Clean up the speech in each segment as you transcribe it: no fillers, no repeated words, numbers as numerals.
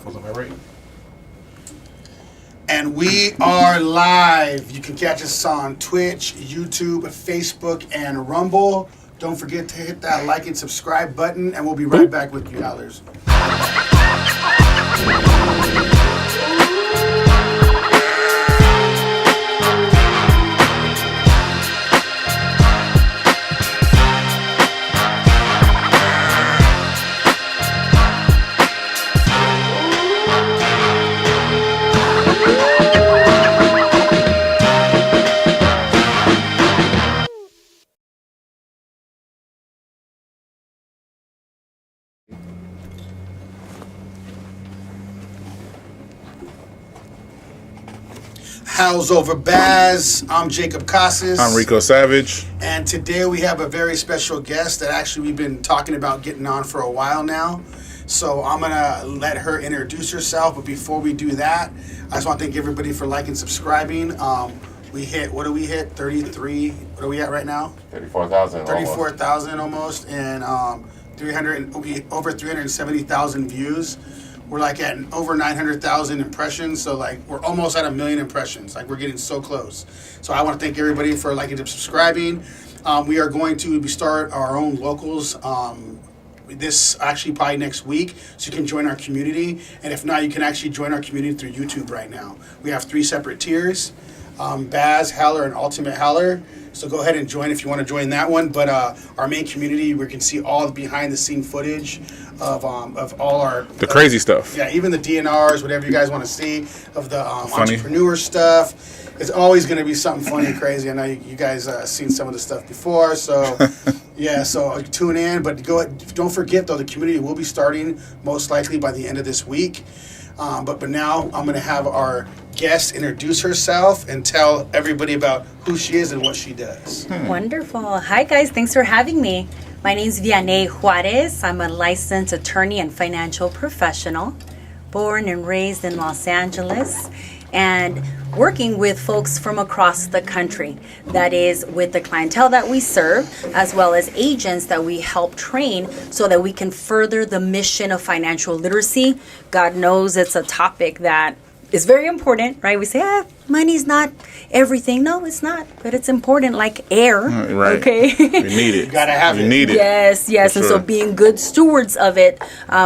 Was I right? And we are live. You can catch us on Twitch, YouTube, Facebook, and Rumble. Don't forget to hit that like and subscribe button, and we'll be right back with you, Howlers. How's over Baz? I'm Jacob Casas. I'm Rico Savage. And today we have a very special guest that actually we've been talking about getting on for a while now. So I'm going to let her introduce herself. But before we do that, I just want to thank everybody for liking and subscribing. We hit, what do we hit? 33. What are we at right now? 34,000. 34,000 almost. And over 370,000 views. We're like at over 900,000 impressions, so like we're almost at 1 million impressions. Like we're getting so close. So I want to thank everybody for liking and subscribing. We are going to start our own locals. This actually probably next week, so you can join our community. And if not, you can actually join our community through YouTube right now. We have 3 separate tiers: Baz, Howler, and Ultimate Howler. So go ahead and join if you want to join that one. But our main community, we can see all the behind-the-scene footage of all our Crazy stuff. Yeah, even the DNRs, whatever you guys want to see of the entrepreneur stuff. It's always going to be something funny and crazy. I know you guys seen some of the stuff before, so yeah. So tune in, but don't forget though, the community will be starting most likely by the end of this week. But now I'm going to have our guest introduce herself and tell everybody about who she is and what she does. Wonderful. Hi, guys. Thanks for having me. My name is Vianney Juarez. I'm a licensed attorney and financial professional, born and raised in Los Angeles, and working with folks from across the country. That is with the clientele that we serve, as well as agents that we help train so that we can further the mission of financial literacy. God knows it's a topic that is very important, right? We say, money's not everything. No, it's not, but it's important like air. Right. Okay. You need it. You gotta have it. You need it. Yes. For And sure. so being good stewards of it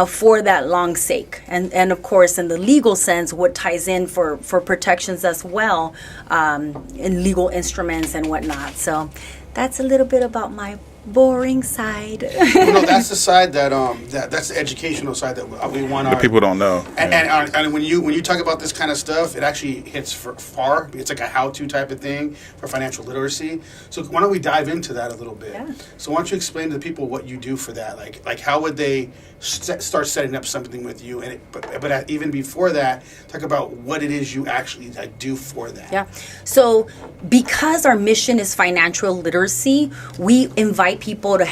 for that long sake. And of course, in the legal sense, what ties in for protections as well in legal instruments and whatnot. So that's a little bit about my boring side. That's the side that's the educational side that we want our People don't know. And when you talk about this kind of stuff, it actually hits far. It's like a how-to type of thing for financial literacy. So why don't we dive into that a little bit? Yeah. So why don't you explain to the people what you do for that? Like how would they start setting up something with you? And but even before that, talk about what it is you actually do for that. Yeah. So because our mission is financial literacy, we invite people to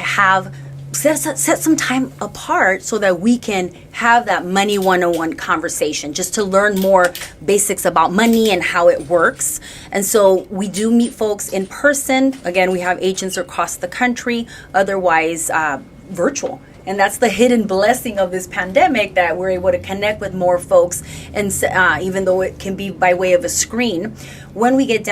set some time apart so that we can have that money 101 conversation, just to learn more basics about money and how it works. And so we do meet folks in person. Again, we have agents across the country, otherwise virtual. And that's the hidden blessing of this pandemic, that we're able to connect with more folks, and even though it can be by way of a screen. When we get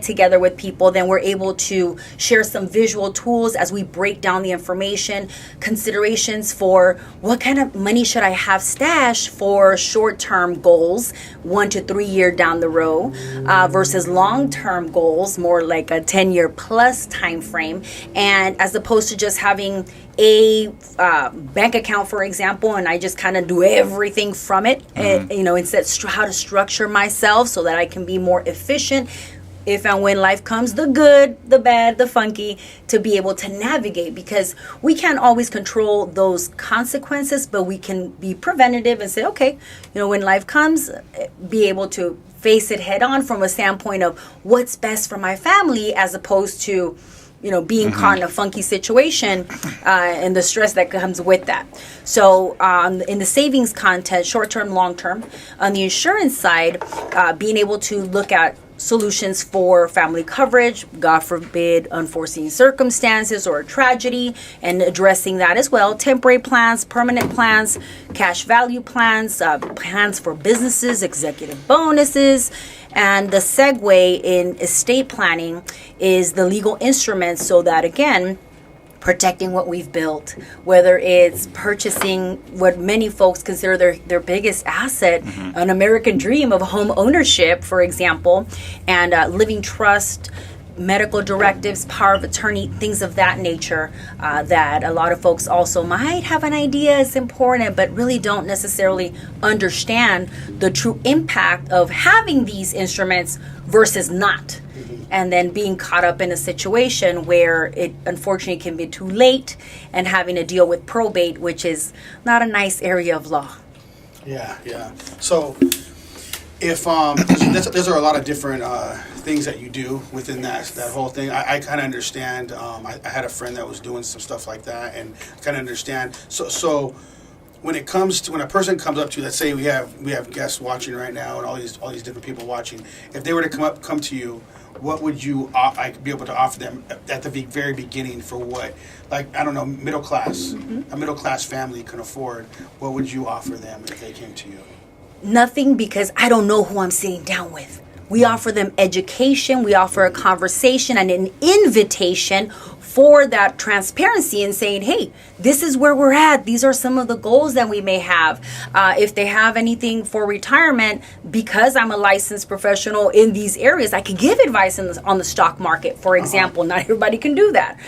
together with people, then we're able to share some visual tools as we break down the information, considerations for what kind of money should I have stashed for short-term goals, 1 to 3 year down the road, versus long-term goals, more like a 10-year plus time frame, and as opposed to just having a bank account, for example, and I just kind of do everything from it. And, instead how to structure myself so that I can be more efficient if and when life comes, the good, the bad, the funky, to be able to navigate, because we can't always control those consequences, but we can be preventative and say, okay, when life comes, be able to face it head on from a standpoint of what's best for my family, as opposed to being caught in a funky situation and the stress that comes with that. So in the savings content, short-term, long-term, on the insurance side, being able to look at solutions for family coverage, God forbid, unforeseen circumstances or a tragedy, and addressing that as well. Temporary plans, permanent plans, cash value plans, plans for businesses, executive bonuses. And the segue in estate planning is the legal instruments, so that, again, protecting what we've built, whether it's purchasing what many folks consider their biggest asset, an American dream of home ownership, for example, and living trust, medical directives, power of attorney, things of that nature, that a lot of folks also might have an idea is important, but really don't necessarily understand the true impact of having these instruments versus not. And then being caught up in a situation where it unfortunately can be too late, and having to deal with probate, which is not a nice area of law. Yeah. So if those are a lot of different things that you do within that whole thing. I kind of understand. I had a friend that was doing some stuff like that, and kind of understand. So when a person comes up to you, let's say we have guests watching right now, and all these different people watching. If they were to come to you, what would you be able to offer them at the very beginning for what, like, I don't know, middle class, a middle class family can afford? What would you offer them if they came to you? Nothing, because I don't know who I'm sitting down with. We offer them education, we offer a conversation and an invitation for that transparency and saying, hey, this is where we're at. These are some of the goals that we may have. If they have anything for retirement, because I'm a licensed professional in these areas, I can give advice on the stock market, for example. Not everybody can do that.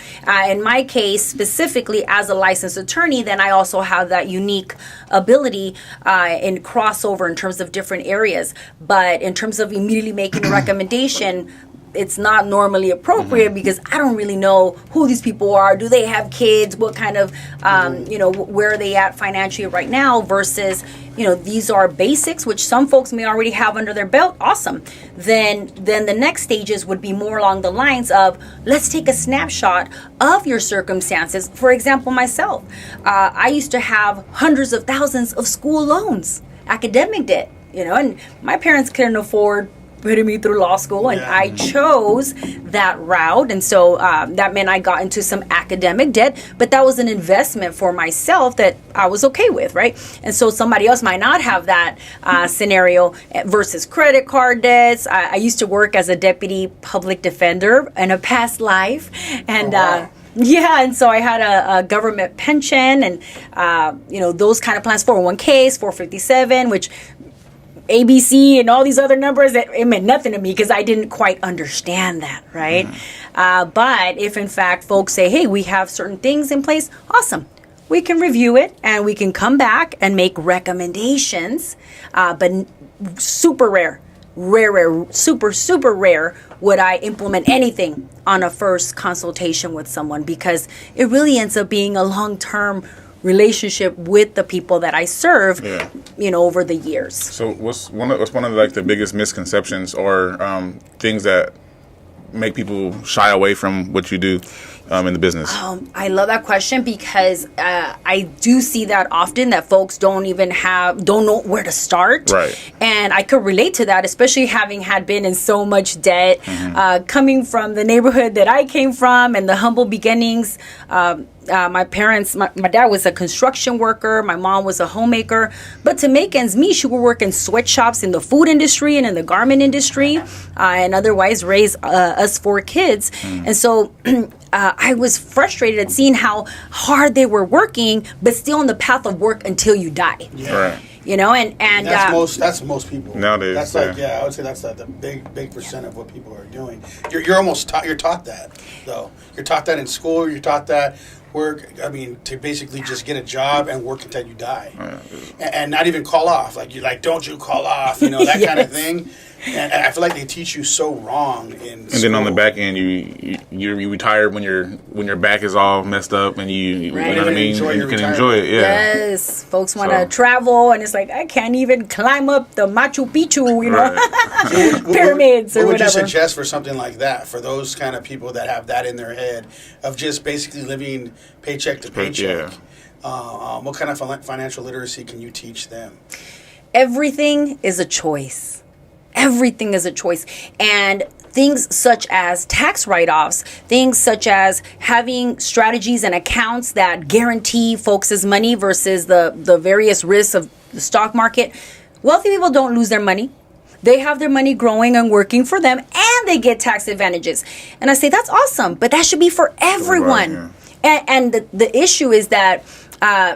In my case, specifically as a licensed attorney, then I also have that unique ability in crossover in terms of different areas. But in terms of immediately making a recommendation, it's not normally appropriate, because I don't really know who these people are. Do they have kids? What kind of, where are they at financially right now, versus, these are basics, which some folks may already have under their belt. Awesome. Then the next stages would be more along the lines of, let's take a snapshot of your circumstances. For example, myself, I used to have hundreds of thousands of school loans, academic debt, and my parents couldn't afford putting me through law school, and I chose that route, and so that meant I got into some academic debt, but that was an investment for myself that I was okay with, right? And so somebody else might not have that scenario, versus credit card debts. I used to work as a deputy public defender in a past life, and and so I had a government pension, and those kind of plans, 401ks, 457, which ABC and all these other numbers, that it meant nothing to me because I didn't quite understand that, right? But if in fact folks say, hey, we have certain things in place, awesome. We can review it and we can come back and make recommendations. But super rare, super rare would I implement anything on a first consultation with someone, because it really ends up being a long-term relationship with the people that I serve, over the years. So what's one of like the biggest misconceptions or things that make people shy away from what you do in the business? I love that question, because I do see that often, that folks don't know where to start. Right. And I could relate to that, especially having been in so much debt, coming from the neighborhood that I came from and the humble beginnings. My parents, my dad was a construction worker, my mom was a homemaker, but to make ends meet, she would work in sweatshops in the food industry and in the garment industry, and otherwise raise us 4 kids. And so I was frustrated at seeing how hard they were working, but still on the path of work until you die. Right. And that's most people nowadays. That's I would say that's like the big percent of what people are doing. You're almost taught that, though. You're taught that in school. You're taught that work. I mean, to basically just get a job and work until you die, and not even call off. Like don't you call off? That kind of thing. And I feel like they teach you so wrong in school. Then on the back end, you retire when your back is all messed up, and you know what I mean. You can enjoy it. Yeah. Yes, folks want to travel, and it's like, I can't even climb up the Machu Picchu, pyramids or whatever. What would you suggest for something like that, for those kind of people that have that in their head of just basically living paycheck to paycheck? What kind of financial literacy can you teach them? Everything is a choice. Everything is a choice. And things such as tax write-offs, things such as having strategies and accounts that guarantee folks' money versus the various risks of the stock market. Wealthy people don't lose their money. They have their money growing and working for them, and they get tax advantages. And I say, that's awesome, but that should be for everyone. And the issue is that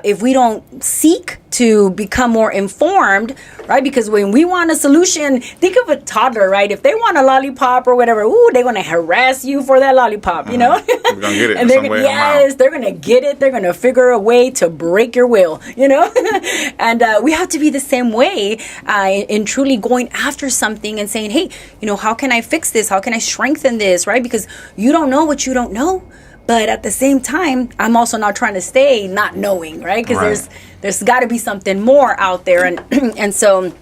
if we don't seek to become more informed, right? Because when we want a solution, think of a toddler, right? If they want a lollipop or whatever, they're going to harass you for that lollipop, you know? They're going to get it and some way. Yes, they're going to get it. They're going to figure a way to break your will, you know? And we have to be the same way in truly going after something and saying, hey, you know, how can I fix this? How can I strengthen this, right? Because you don't know what you don't know. But at the same time, I'm also not trying to stay not knowing, right? Because there's got to be something more out there. And so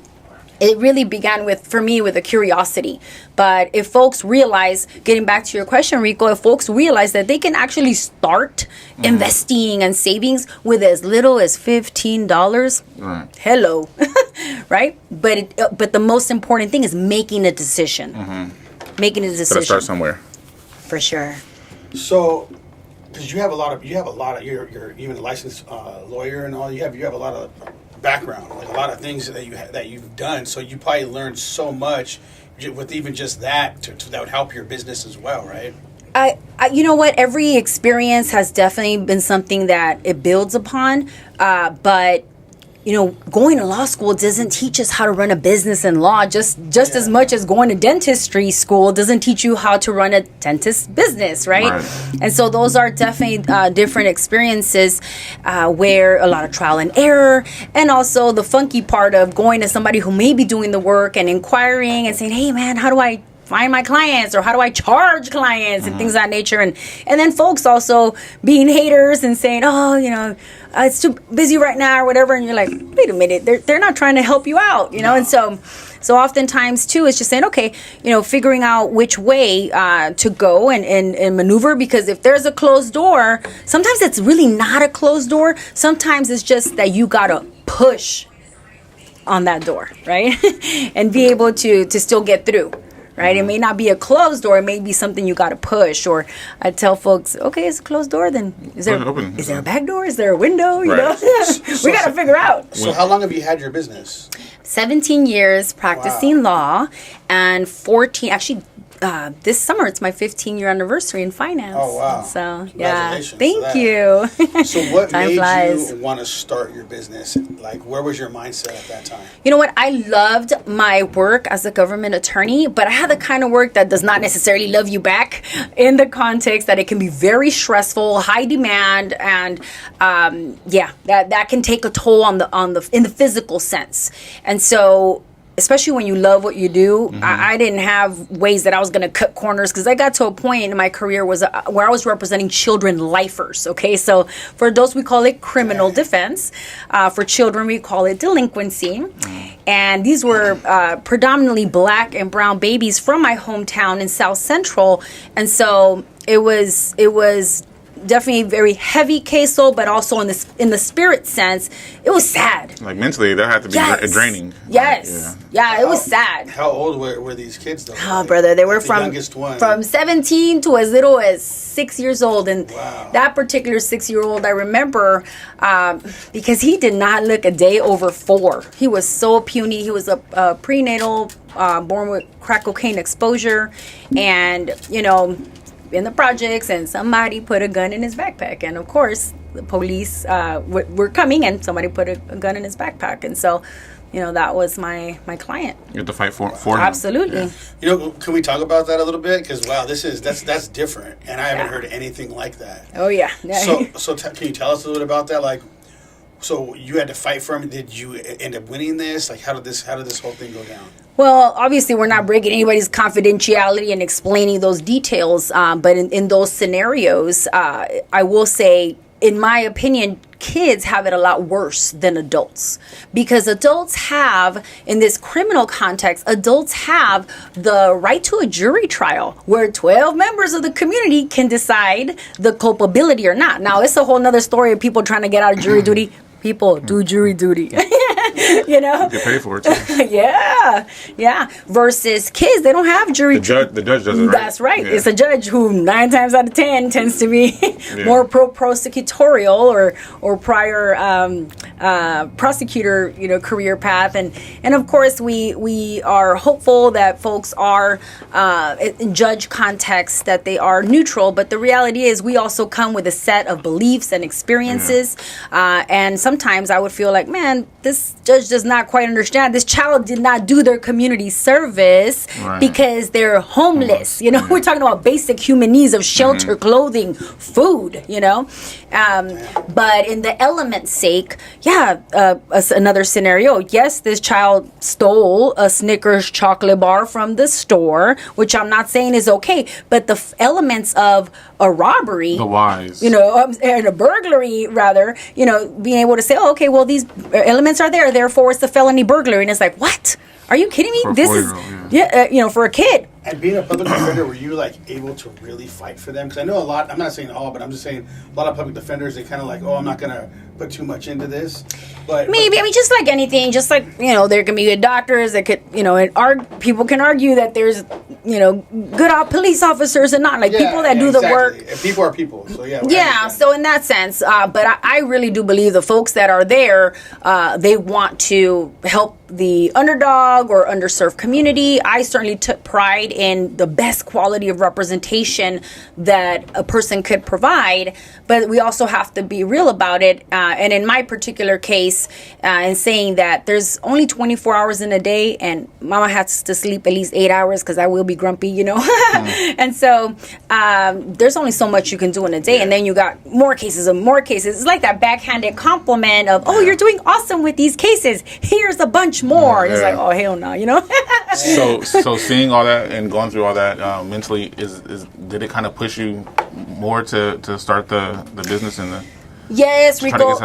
it really began for me with a curiosity. But if folks realize, getting back to your question, Rico, if folks realize that they can actually start investing and savings with as little as $15, hello, right? But the most important thing is making a decision. Making a decision. Gotta start somewhere. For sure. So, because you're even a licensed lawyer and all. You have a lot of background, like a lot of things that you've done. So you probably learned so much with even just that that would help your business as well, right? I you know what? Every experience has definitely been something that it builds upon, but. You know, going to law school doesn't teach us how to run a business in law just as much as going to dentistry school doesn't teach you how to run a dentist business, right? And so those are definitely different experiences where a lot of trial and error, and also the funky part of going to somebody who may be doing the work and inquiring and saying, hey, man, how do I find my clients, or how do I charge clients and things of that nature, and then folks also being haters and saying, oh, you know, it's too busy right now or whatever, and you're like, wait a minute, they're not trying to help you out, you know. And so oftentimes too it's just saying, okay, you know, figuring out which way to go and maneuver, because if there's a closed door, sometimes it's really not a closed door. Sometimes it's just that you gotta push on that door, right? And be able to still get through. Right? It may not be a closed door. It may be something you got to push. Or I tell folks, okay, it's a closed door. Then is there a back door? Is there a window? You know, we got to figure out. So how long have you had your business? 17 years practicing law, and 14. Actually, this summer it's my 15-year anniversary in finance. Oh wow! So congratulations! Thank you. So what Time made flies. you want to start your business? Like, where was your mindset at that time? You know what? I loved my work as a government attorney, but I had the kind of work that does not necessarily love you back, in the context that it can be very stressful, high demand, and that can take a toll in the physical sense. And so, especially when you love what you do, I didn't have ways that I was going to cut corners, because I got to a point in my career where I was representing children lifers, okay? So for adults, we call it criminal defense. For children, we call it delinquency. And these were predominantly black and brown babies from my hometown in South Central. And so it was definitely a very heavy caseload, but also in the spirit sense, it was sad. Like mentally, that had to be draining. Yes. It was sad. How old were these kids though? Oh, brother, they were the youngest one. From 17 to as little as 6 years old. And wow. That particular 6-year-old, I remember, because he did not look a day over 4. He was so puny. He was a prenatal, born with crack cocaine exposure, and, you know, in the projects, and somebody put a gun in his backpack, and of course the police were coming, and somebody put a gun in his backpack, and so, you know, that was my client. You have to fight for him. Absolutely. Yeah. You know, can we talk about that a little bit? Because wow, that's different, and I haven't heard anything like that. Oh yeah. So can you tell us a little bit about that? Like, so you had to fight for him. Did you end up winning this? Like, how did this whole thing go down? Well, obviously, we're not breaking anybody's confidentiality and explaining those details. But in those scenarios, I will say, in my opinion, kids have it a lot worse than adults, because adults have, in this criminal context, adults have the right to a jury trial where 12 members of the community can decide the culpability or not. Now, it's a whole nother story of people trying to get out of jury duty. People do jury duty. You know? Get paid for it too. Yeah. Versus kids, they don't have jury. The judge does it, right? That's right. Yeah. It's a judge who 9 times out of 10 tends to be more prosecutorial or prior prosecutor, career path. And of course, we are hopeful that folks are in judge context that they are neutral. But the reality is, we also come with a set of beliefs and experiences. And sometimes I would feel like, man, this judge does not quite understand. This child did not do their community service because they're homeless. We're talking about basic human needs of shelter, clothing, food, but in the element's sake, another scenario. Yes, this child stole a Snickers chocolate bar from the store, which I'm not saying is okay, but the elements of a robbery, the whys, and a burglary rather, being able to say, oh, okay, well, these elements are there, therefore it's a felony burglary. And it's like, what? Are you kidding me? For a This is, 4-year-old, for a kid. And being a public defender, were you able to really fight for them? Because I know a lot. I'm not saying all, but I'm just saying a lot of public defenders. They kind of I'm not gonna put too much into this. But maybe just like anything, just like there can be good doctors that could and people can argue that there's good police officers and not people that do the work. And people are people. So So in that sense, but I really do believe the folks that are there, they want to help the underdog or underserved community. I certainly took pride in the best quality of representation that a person could provide, but we also have to be real about it. And in my particular case, in saying that there's only 24 hours in a day, and mama has to sleep at least 8 hours because I will be grumpy, And so there's only so much you can do in a day, and then you got more cases and more cases. It's like that backhanded compliment of, oh, you're doing awesome with these cases. Here's a bunch more. And it's like, oh, hell no, So seeing all that and going through all that mentally, did it kind of push you more to start the business and the Yes, we go.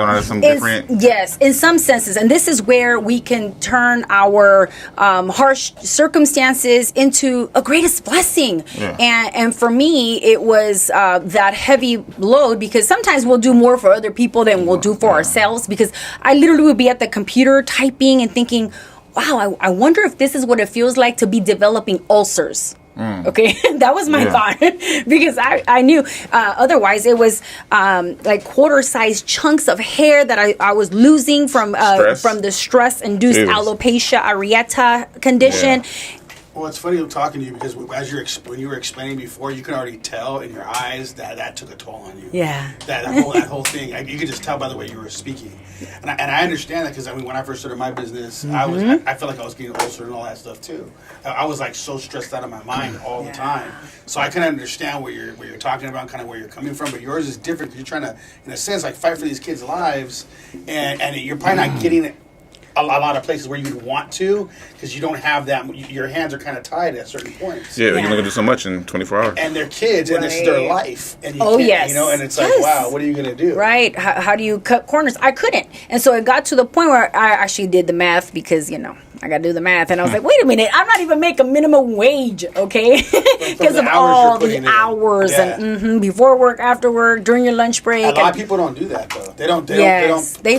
Yes, in some senses, and this is where we can turn our harsh circumstances into a greatest blessing. And for me, it was that heavy load, because sometimes we'll do more for other people than we'll do for ourselves. Because I literally would be at the computer typing and thinking, wow, I wonder if this is what it feels like to be developing ulcers. Okay, that was my thought, because I knew otherwise it was like quarter-sized chunks of hair that I was losing from the stress-induced alopecia areata condition. Well, it's funny talking to you, because when you were explaining before, you can already tell in your eyes that took a toll on you. Yeah. That whole thing, you could just tell by the way you were speaking. And I understand that, because when I first started my business, I felt like I was getting ulcer and all that stuff too. I was so stressed out of my mind all the time. So I can understand what you're talking about, kind of where you're coming from. But yours is different, because you're trying to, in a sense, fight for these kids' lives, and you're probably not getting it a lot of places where you would want to, because you don't have that. Your hands are kind of tied at certain points. Yeah, you can only do so much in 24 hours. And they're kids, and this is their life. And you and it's wow, what are you going to do? Right. How do you cut corners? I couldn't. And so it got to the point where I actually did the math, because, I got to do the math. And I was like, wait a minute, I'm not even making minimum wage, okay? Because of all the hours and before work, after work, during your lunch break. A lot of people don't do that, though. They don't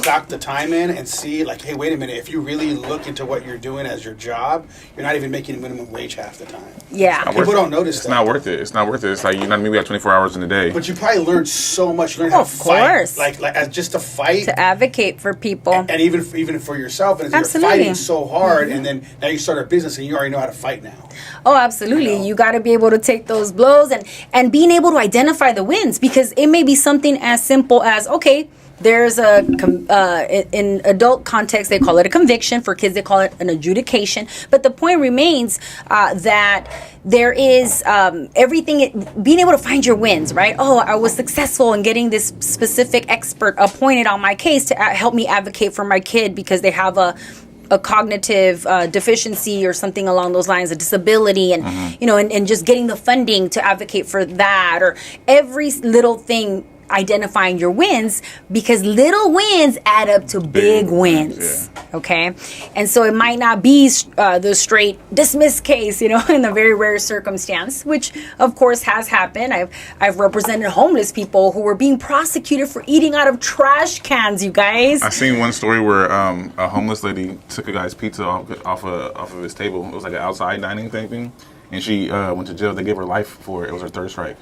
clock the time in and see, hey, wait a minute, if you really look into what you're doing as your job, you're not even making minimum wage half the time. Yeah. People don't notice that. It's not worth it. It's not worth it. It's we have 24 hours in a day. But you probably learned so much. You learned how to fight. Like just to fight. To advocate for people. And even for yourself. And you're fighting so hard, and then now you start a business and you already know how to fight now. Oh, absolutely. You got to be able to take those blows and being able to identify the wins, because it may be something as simple as, okay, there's in adult context, they call it a conviction. For kids, they call it an adjudication. But the point remains that there is everything, being able to find your wins, right? Oh, I was successful in getting this specific expert appointed on my case to help me advocate for my kid because they have a cognitive deficiency or something along those lines, a disability, and and just getting the funding to advocate for that, or every little thing identifying your wins, because little wins add up to big wins. Yeah. Okay, and so it might not be the straight dismissed case, in a very rare circumstance, which of course has happened. I've represented homeless people who were being prosecuted for eating out of trash cans. You guys, I seen one story where a homeless lady took a guy's pizza off of his table. It was like an outside dining thing, and she went to jail. They gave her life for it. It was her third strike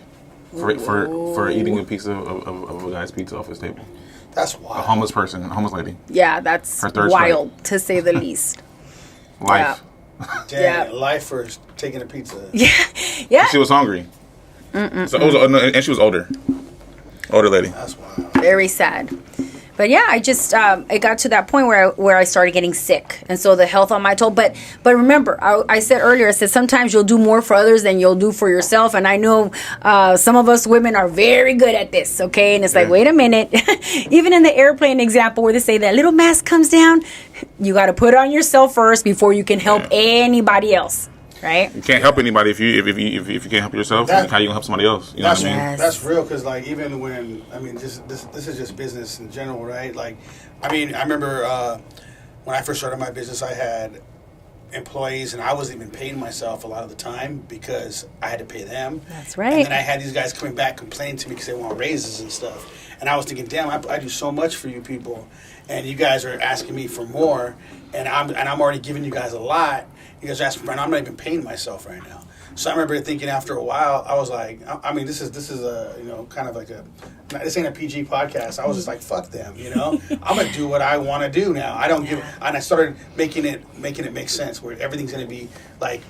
for eating a piece of a guy's pizza off his table. That's wild. A homeless lady. yeah, that's Her third wild to say the least. Life. Damn, Yeah. life for taking a pizza. Yeah, She was hungry. So it was, and she was older lady. That's wild. very sad. But yeah, I just it got to that point where I started getting sick, and so the health on my toll. But remember, I said earlier, I said sometimes you'll do more for others than you'll do for yourself, and I know some of us women are very good at this. Okay, and it's like, wait a minute, even in the airplane example where they say that little mask comes down, you got to put it on yourself first before you can help anybody else. Right? You can't help anybody if you can't help yourself. Then how you gonna help somebody else? You know what I mean? Yes. That's real, because like even when this is just business in general, right? Like, I remember when I first started my business, I had employees, and I wasn't even paying myself a lot of the time because I had to pay them. That's right. And then I had these guys coming back complaining to me because they want raises and stuff. And I was thinking, damn, I do so much for you people, and you guys are asking me for more, and I'm already giving you guys a lot. You guys are asking for, and I'm not even paying myself right now. So I remember thinking after a while, I was like, this is a kind of like this ain't a PG podcast. I was just like, fuck them, I'm gonna do what I want to do now. I don't give, and I started making it make sense where everything's gonna be like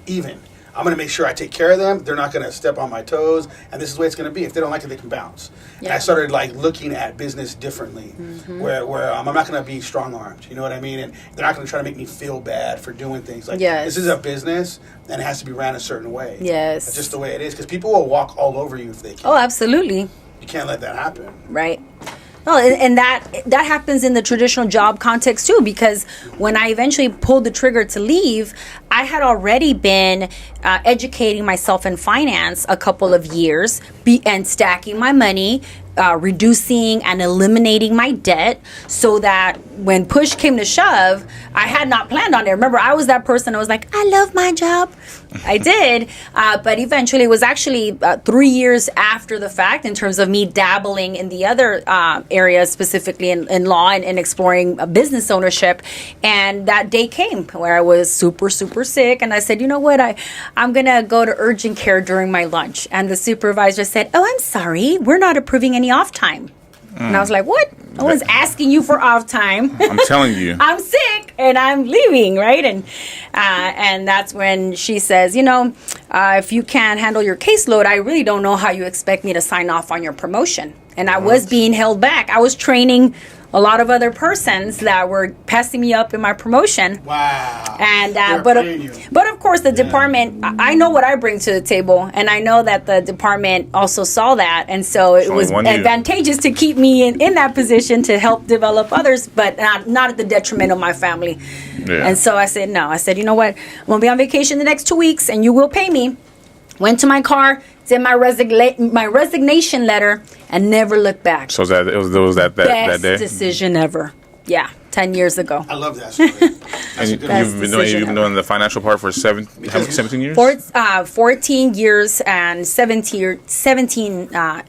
even. I'm going to make sure I take care of them. They're not going to step on my toes. And this is the way it's going to be. If they don't like it, they can bounce. Yeah. And I started like looking at business differently, where I'm not going to be strong-armed. You know what I mean? And they're not going to try to make me feel bad for doing things. Like, this is a business, and it has to be ran a certain way. Yes. That's just the way it is. Because people will walk all over you if they can. Oh, absolutely. You can't let that happen. Right. No, and that happens in the traditional job context too, because when I eventually pulled the trigger to leave, I had already been educating myself in finance a couple of years and stacking my money, reducing and eliminating my debt, so that when push came to shove, I had not planned on it. Remember, I was that person that was like, I love my job. I did. But eventually it was actually 3 years after the fact, in terms of me dabbling in the other areas, specifically in law and exploring business ownership. And that day came where I was super, super sick. And I said, you know what? I'm going to go to urgent care during my lunch. And the supervisor said, oh, I'm sorry, we're not approving any off time. And I was like, what? No one's asking you for off time. I'm telling you. I'm sick and I'm leaving, right? And that's when she says, if you can't handle your caseload, I really don't know how you expect me to sign off on your promotion. And I was being held back. I was training a lot of other persons that were passing me up in my promotion. Wow. And but of course the department, I know what I bring to the table, and I know that the department also saw that, and so it was advantageous to keep me in that position to help develop others, but not at the detriment of my family. Yeah. And so I said no. I said, you know what? I'm gonna be on vacation the next 2 weeks, and you will pay me. Went to my car, did my resignation letter, and never looked back. So that it was that day. Best decision ever. Yeah, 10 years ago. I love that story. And you've been doing the financial part for 17 years? 14 years and 17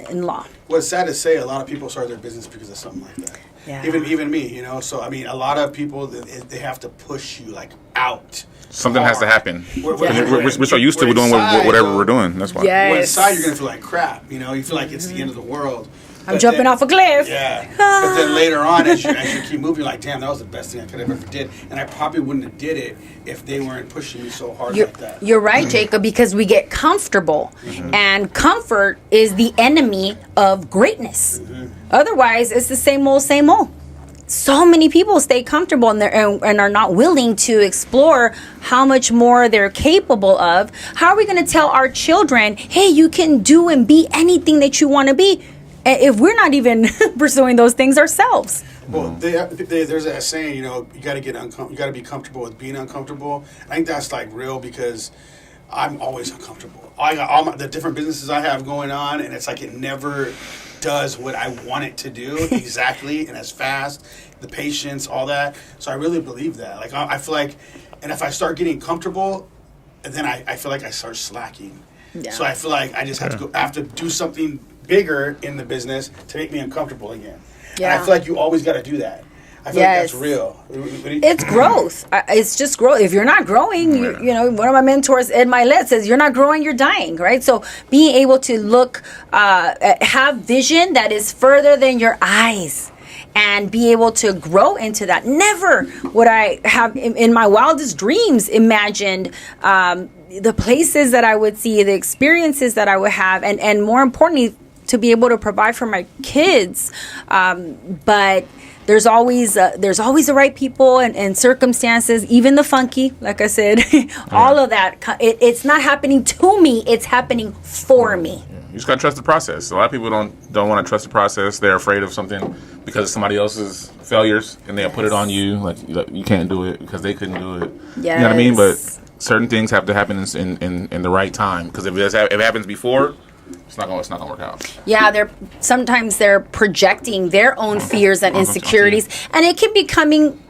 in law. Well, it's sad to say a lot of people start their business because of something like that. Yeah. Even me, So a lot of people, they have to push you like out. Something has to happen. We're so used to doing inside, whatever we're doing. That's why. Yes. When inside, you're gonna feel like crap. You feel like it's the end of the world. I'm jumping off a cliff. Yeah. But then later on, as you keep moving, you're like, damn, that was the best thing I could have ever did. And I probably wouldn't have did it if they weren't pushing me so hard like that. You're right, Jacob, because we get comfortable. And comfort is the enemy of greatness. Otherwise, it's the same old, same old. So many people stay comfortable and are not willing to explore how much more they're capable of. How are we going to tell our children, hey, you can do and be anything that you want to be, if we're not even pursuing those things ourselves? Well, there's a saying, you got to you got to be comfortable with being uncomfortable. I think that's like real, because I'm always uncomfortable. I got all the different businesses I have going on, and it's like it never does what I want it to do exactly and as fast, the patience, all that. So I really believe that. Like I feel like, and if I start getting comfortable, then I feel like I start slacking. Yeah. So I feel like I just have to do something bigger in the business to make me uncomfortable again. Yeah. And I feel like you always got to do that. I feel like that's real. It's growth. It's just growth. If you're not growing, you know, one of my mentors, Ed Milet, says, you're not growing, you're dying, right? So being able to look, have vision that is further than your eyes and be able to grow into that. Never would I have in my wildest dreams imagined the places that I would see, the experiences that I would have, and more importantly, to be able to provide for my kids. But there's always the right people and circumstances, even the funky, like I said, all of that. It's not happening to me; it's happening for me. You just gotta trust the process. A lot of people don't want to trust the process. They're afraid of something because of somebody else's failures, and they'll put it on you. Like you can't do it because they couldn't do it. Yes. You know what I mean? But certain things have to happen in the right time. Because if it happens before, it's not gonna work out. Yeah, sometimes they're projecting their own fears and insecurities, and it can be coming.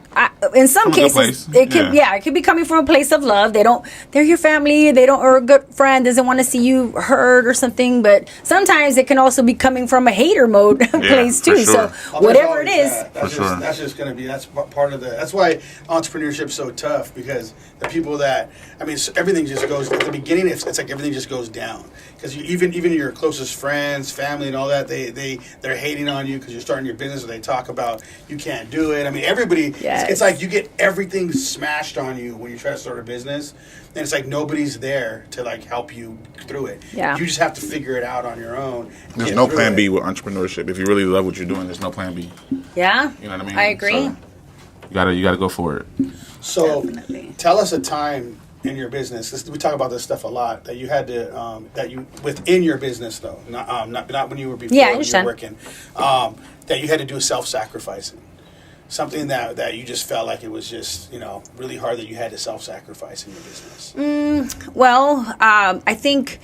In some cases, it could be coming from a place of love. They're your family. Or a good friend doesn't want to see you hurt or something. But sometimes it can also be coming from a hater mode place too. Sure. So whatever it is, that's just going to be part of the. That's why entrepreneurship is so tough, because the people that everything just goes at the beginning. It's like everything just goes down, because even your closest friends, family, and all that, they're hating on you because you're starting your business, or they talk about you can't do it. I mean, everybody. Yes. It's like you get everything smashed on you when you try to start a business, and it's like nobody's there to like help you through it. Yeah. You just have to figure it out on your own. There's no plan B with entrepreneurship. If you really love what you're doing, there's no plan B. Yeah. You know what I mean? I agree. So you gotta go for it. So Definitely. tell us a time in your business. We talk about this stuff a lot, that you had to within your business though, not when you were before Yeah, I you were understand. working, that you had to do self-sacrificing. Something that you just felt like it was just, really hard, that you had to self-sacrifice in your business. Well, I think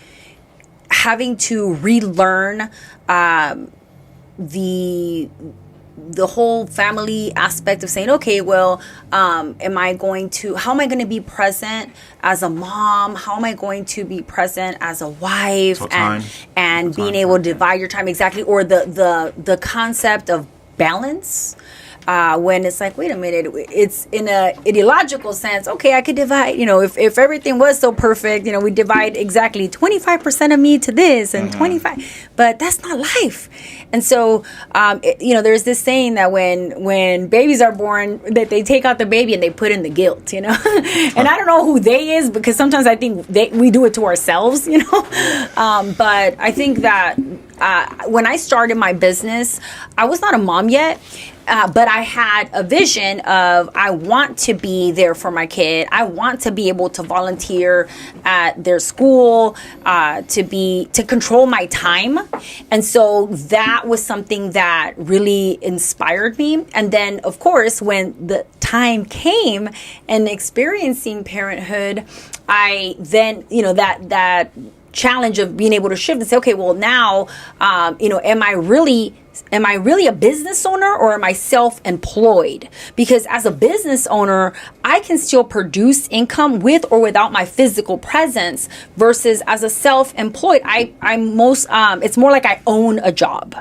having to relearn the whole family aspect of saying, okay, well, how am I going to be present as a mom? How am I going to be present as a wife? And being able to divide your time exactly, or the concept of balance. When it's like, wait a minute, it's in a ideological sense. Okay, I could divide, if everything was so perfect, we divide exactly 25% of me to this and 25, but that's not life. And so, there's this saying that when babies are born, that they take out the baby and they put in the guilt, and I don't know who they is, because sometimes I think we do it to ourselves, but I think that when I started my business, I was not a mom yet. But I had a vision of, I want to be there for my kid. I want to be able to volunteer at their school, to control my time. And so that was something that really inspired me. And then, of course, when the time came and experiencing parenthood, I then, that challenge of being able to shift and say, okay, well now, am I really a business owner, or am I self-employed? Because as a business owner, I can still produce income with or without my physical presence, versus as a self-employed, it's more like I own a job.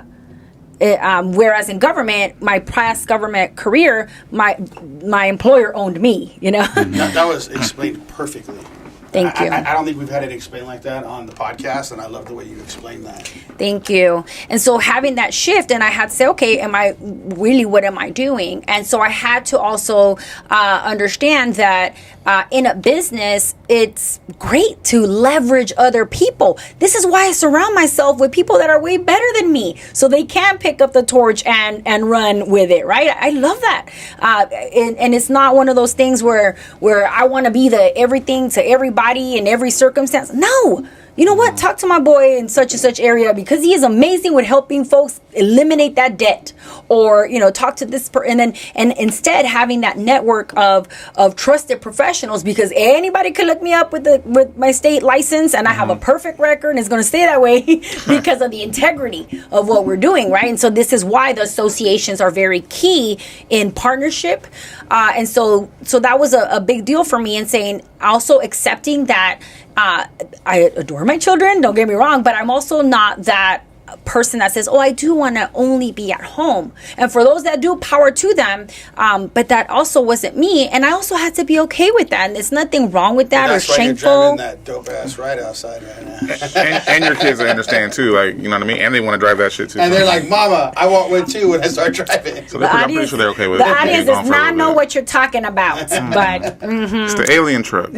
Whereas in government, my past government career, my employer owned me, That was explained perfectly. Thank you. I don't think we've had it explained like that on the podcast, and I love the way you explained that. Thank you. And so having that shift, and I had to say, okay, what am I doing? And so I had to also understand that in a business, it's great to leverage other people. This is why I surround myself with people that are way better than me, so they can pick up the torch and run with it, right? I love that. And it's not one of those things where I want to be the everything to everybody in every circumstance. No. you know what, talk to my boy in such and such area because he is amazing with helping folks eliminate that debt, or talk to this and instead having that network of trusted professionals, because anybody could look me up with my state license, and I have a perfect record, and it's going to stay that way because of the integrity of what we're doing, right? And so this is why the associations are very key in partnership, and so that was a big deal for me, and saying, also accepting that I adore my children, don't get me wrong, but I'm also not that person that says, I do want to only be at home. And for those that do, power to them, but that also wasn't me, and I also had to be okay with that, and there's nothing wrong with that or shameful. You're driving that dope ass ride outside right now. and your kids understand too, like, you know what I mean, and they want to drive that shit too. And they're like, "Mama, I want one too." When I start driving, so I'm pretty sure they're okay with it. The audience does not know what you're talking about, but it's the alien truck.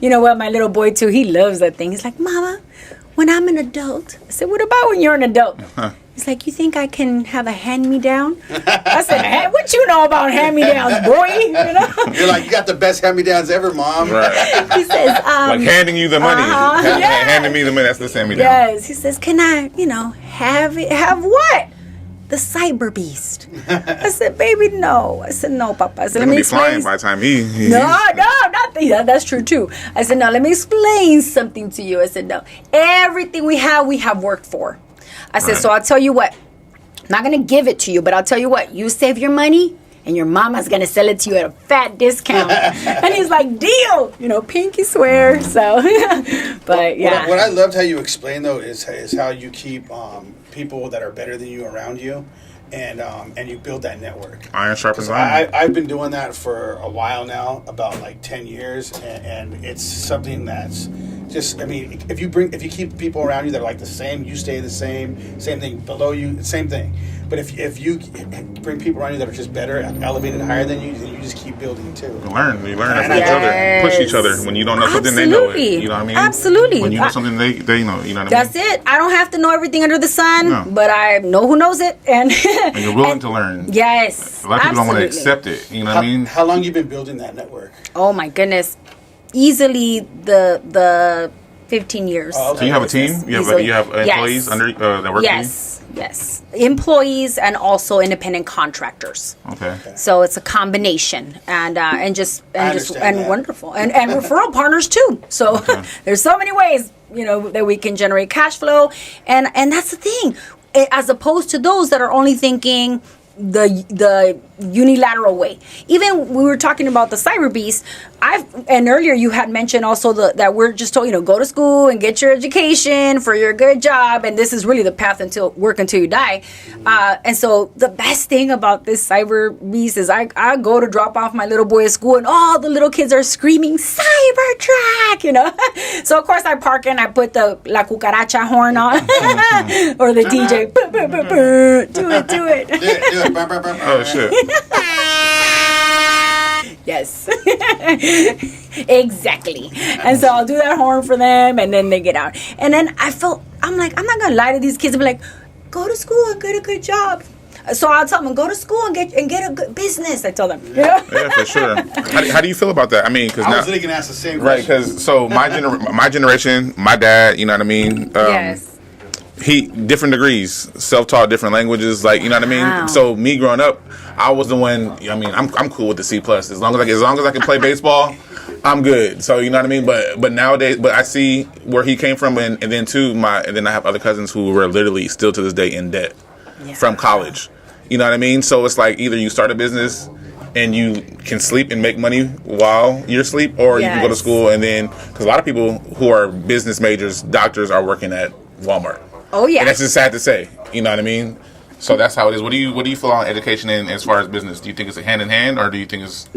You know what? My little boy too, he loves that thing. He's like, "Mama, when I'm an adult," I said, "What about when you're an adult?" He's like, "You think I can have a hand-me-down?" I said, "Hey, what you know about hand-me-downs, boy?" You're like, "You got the best hand-me-downs ever, Mom." Right. He says, like handing you the money, handing me the money. That's the hand-me-down. Yes. He says, "Can I, have what?" The cyber beast. I said, "Baby, no." I said, "No, Papa." I said, "Let me explain." Flying by the time he No, not that. That's true too. I said, "No, let me explain something to you." I said, "No, everything we have worked for." I said, "So I'll tell you what. I'm not gonna give it to you, but I'll tell you what. You save your money, and your mama's gonna sell it to you at a fat discount." And he's like, "Deal." Pinky swear. So, but yeah. What I loved how you explained though is how you keep people that are better than you around you, and you build that network. Iron sharpens iron. I've been doing that for a while now, about like 10 years, and it's something that's just, if you keep people around you that are like the same, you stay the same thing below you, same thing. But if you bring people around you that are just better, elevated higher than you, then you just keep building too. You learn from each other, push each other. When you don't know something, they know it. You know what I mean? Absolutely. When you know something, they know. You know what I mean? That's it. I don't have to know everything under the sun, but I know who knows it, and you're willing to learn. Yes, a lot of people don't want to accept it. You know what I mean? How long you been building that network? Oh my goodness, easily the 15 years. Oh, okay. So you have a team? You have employees under that work for you? Yes, employees and also independent contractors. Okay. So it's a combination, and wonderful, and referral partners too. So there's so many ways that we can generate cash flow, and that's the thing, as opposed to those that are only thinking the unilateral way. Even we were talking about the cyber beast. And earlier you had mentioned also that we're just told, go to school and get your education for your good job, and this is really the path until you die. And so the best thing about this cyber beast is I go to drop off my little boy at school, and all the little kids are screaming Cybertruck, So of course I park and I put the La Cucaracha horn on, or the DJ. Do it. Do it. Oh shit. Yes. Exactly. And so I'll do that horn for them, and then they get out. And then I'm like, I'm not gonna lie to these kids and be like, go to school and get a good job. So I'll tell them, go to school and get a good business. I tell them. Yeah, for sure. How do you feel about that? I mean, because I was thinking ask the same question. Right, because so my generation, my dad, you know what I mean? Yes. He different degrees, self-taught, different languages, like, you know what I mean. Wow. So me growing up, I was the one. I mean, I'm cool with the C+. As long as I can play baseball, I'm good. So you know what I mean. But nowadays, I see where he came from, and then I have other cousins who were literally still to this day in debt from college. You know what I mean. So it's like either you start a business and you can sleep and make money while you're asleep, or you can go to school and then, because a lot of people who are business majors, doctors, are working at Walmart. Oh yeah, and that's just sad to say. You know what I mean? So that's how it is. What do you feel on education and as far as business? Do you think it's a hand in hand, or do you think it's?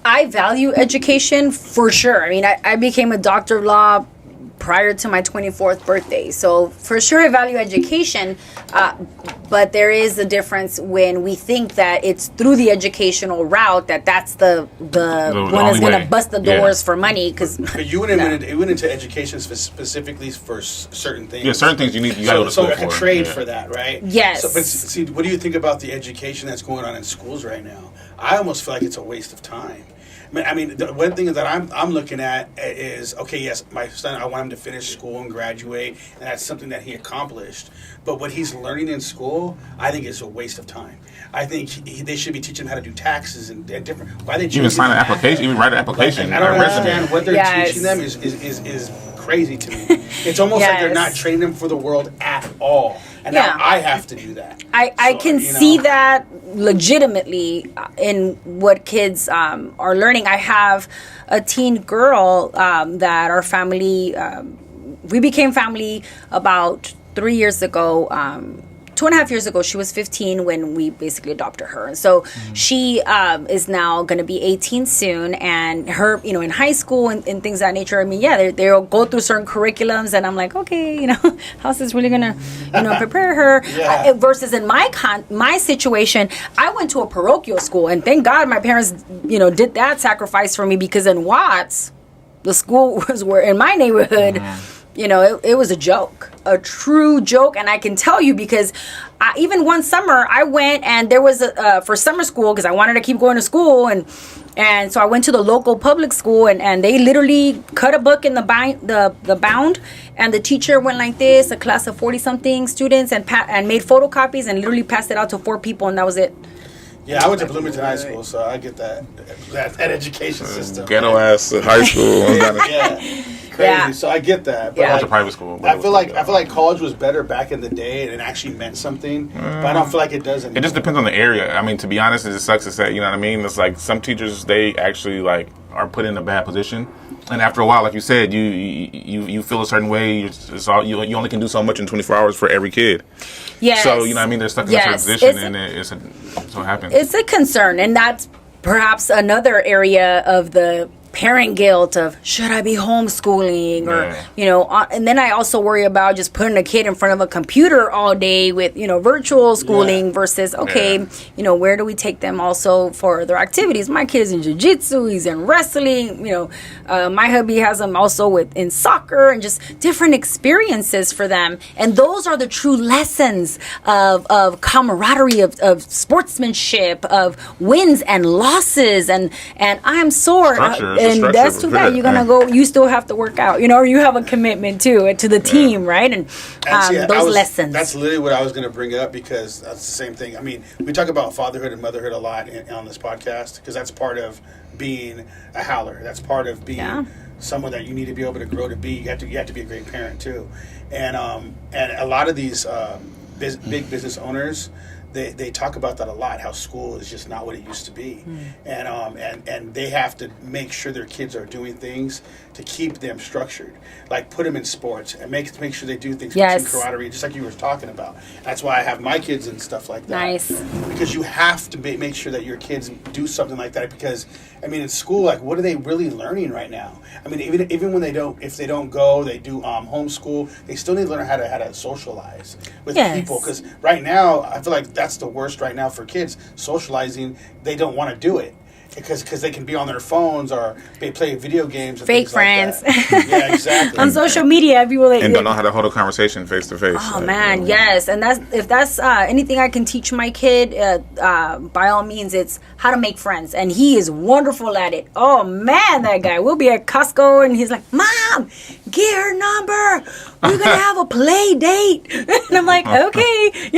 I value education for sure. I mean, I became a doctor of law prior to my 24th birthday, so for sure I value education. But there is a difference when we think that it's through the educational route that's the one that's going to bust the doors for money. Because you went into education specifically for certain things. Yeah, certain things you got to go to school for. So like a trade for for that, right? Yes. So, but see, what do you think about the education that's going on in schools right now? I almost feel like it's a waste of time. I mean, the one thing that I'm looking at is, okay, yes, my son, I want him to finish school and graduate, and that's something that he accomplished. But what he's learning in school, I think is a waste of time. I think they should be teaching him how to do taxes and different. Why they even sign an application, even write an application. I don't understand what they're Yes. teaching them is crazy to me. It's almost like they're not training them for the world at all. And now I have to do that. I can see that legitimately in what kids are learning. I have a teen girl that our family, we became family about 3 years ago. 2.5 years ago, she was 15 when we basically adopted her. And so she is now going to be 18 soon. And her, in high school and things of that nature, I mean, they'll go through certain curriculums. And I'm like, okay, how's this really going to, prepare her? Versus in my situation, I went to a parochial school. And thank God my parents, did that sacrifice for me, because in Watts, the school were in my neighborhood. It was a joke, a true joke. And I can tell you because even one summer I went and there was for summer school, because I wanted to keep going to school. And so I went to the local public school and they literally cut a book in the bound. And the teacher went like this, a class of 40 something students, and made photocopies and literally passed it out to 4 people. And that was it. Yeah, I went to Bloomington High School, so I get that education system. Ghetto ass high school. Yeah. Crazy. Yeah. So I get that. But Yeah. I went to private school. I feel like college was better back in the day and it actually meant something. But I don't feel like it does anymore. It just depends on the area. I mean, to be honest, it just sucks to say, you know what I mean? It's like some teachers, they actually are put in a bad position. And after a while, like you said, you feel a certain way. You only can do so much in 24 hours for every kid. Yes. So, you know what I mean? They're stuck in a certain position and so it happens. It's a concern. And that's perhaps another area of the parent guilt of, should I be homeschooling, or and then I also worry about just putting a kid in front of a computer all day with virtual schooling versus where do we take them also for their activities? My kid is in jiu-jitsu, he's in wrestling, my hubby has them also in soccer, and just different experiences for them. And those are the true lessons of camaraderie, of sportsmanship, of wins and losses, and I'm sore. And that's too bad. You're gonna go. You still have to work out, or you have a commitment to the team, right? And those lessons. That's literally what I was gonna bring up, because that's the same thing. I mean, we talk about fatherhood and motherhood a lot on this podcast, because that's part of being a howler. That's part of being someone that you need to be able to grow to be. You have to be a great parent too, and a lot of these big business owners. They talk about that a lot, how school is just not what it used to be. And they have to make sure their kids are doing things to keep them structured. Like put them in sports and make sure they do things with team camaraderie, just like you were talking about. That's why I have my kids and stuff like that. Nice. Because you have to make sure that your kids do something like that, because, I mean, in school, like, what are they really learning right now? I mean, even when if they don't go, they do homeschool, they still need to learn how to socialize with people. Because right now, I feel like that's the worst right now for kids, socializing. They don't want to do it because they can be on their phones or they play video games and fake things friends. like that. Yeah, exactly. On social media, people and don't know how to hold a conversation face to face. Oh man, yes. And if that's anything I can teach my kid, by all means, it's how to make friends. And he is wonderful at it. Oh man, that guy. We'll be at Costco and he's like, "Mom, get her number. We're gonna have a play date." And I'm like, okay,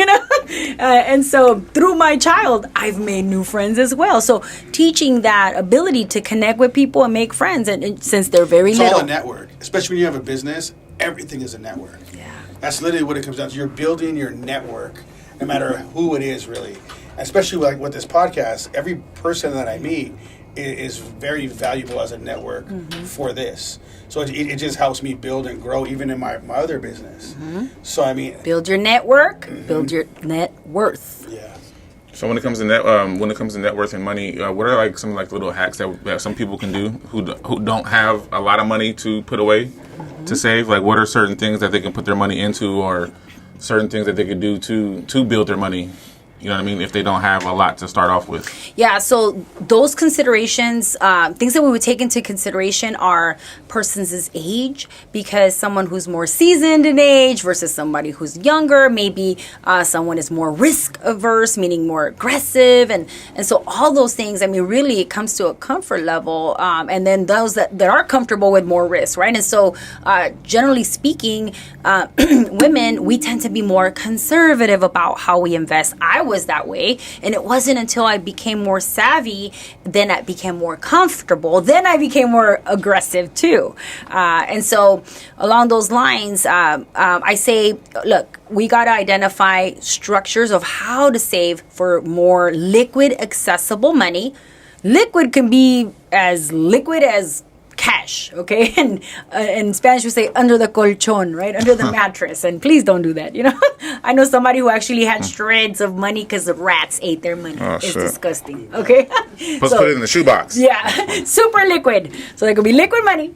and so through my child, I've made new friends as well. So teaching that ability to connect with people and make friends, and since they're very it's little. all a network, especially when you have a business. Everything is a network. Yeah, that's literally what it comes down to. You're building your network, no matter who it is, really. Especially like with this podcast, every person that I meet is very valuable as a network for this. So it just helps me build and grow, even in my other business. So I mean, build your network, build your net worth. Yeah. So when it comes to net worth and money, what are like some like little hacks that some people can do who don't have a lot of money to put away to save? Like, what are certain things that they can put their money into, or certain things that they could do to build their money? You know what I mean? If they don't have a lot to start off with. Yeah, so those considerations, things that we would take into consideration are person's age, because someone who's more seasoned in age versus somebody who's younger, maybe someone is more risk averse, meaning more aggressive, and so all those things, I mean, really it comes to a comfort level, and then those that are comfortable with more risk, right? And so generally speaking, women, we tend to be more conservative about how we invest. I was that way, and it wasn't until I became more savvy, then I became more comfortable, then I became more aggressive too. And so along those lines, I say, look, we got to identify structures of how to save for more liquid, accessible money. Liquid can be as liquid as cash, okay? And in Spanish we say under the colchón, right? Under the mattress. And please don't do that, you know? I know somebody who actually had shreds of money because the rats ate their money. It's disgusting, okay? Put it in the shoebox. Yeah, super liquid. So there could be liquid money.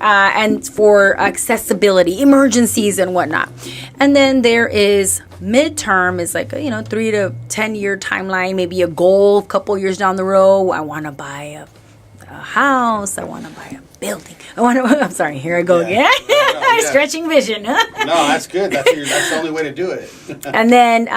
And for accessibility, emergencies and whatnot. And then there is midterm, is like, 3 to 10 year timeline, maybe a goal a couple years down the road. I want to buy a house. I want to buy a building. I'm sorry, here I go again. Stretching vision. No, that's good. That's the only way to do it. And then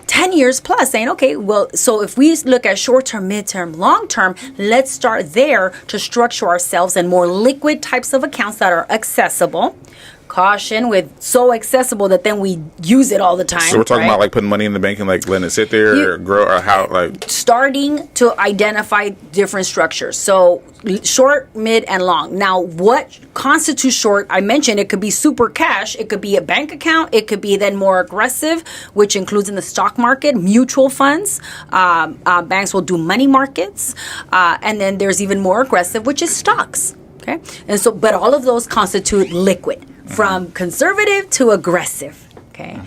10 years plus, saying, okay, well, so if we look at short-term, mid-term, long-term, let's start there to structure ourselves in more liquid types of accounts that are accessible. Caution with so accessible that then we use it all the time. So we're talking about like putting money in the bank and like letting it sit there or grow, or how, like starting to identify different structures. So short, mid, and long. Now, what constitutes short? I mentioned it could be super cash. It could be a bank account. It could be then more aggressive, which includes in the stock market, mutual funds. Banks will do money markets, and then there's even more aggressive, which is stocks. Okay, and so, but all of those constitute liquid. From conservative to aggressive, okay?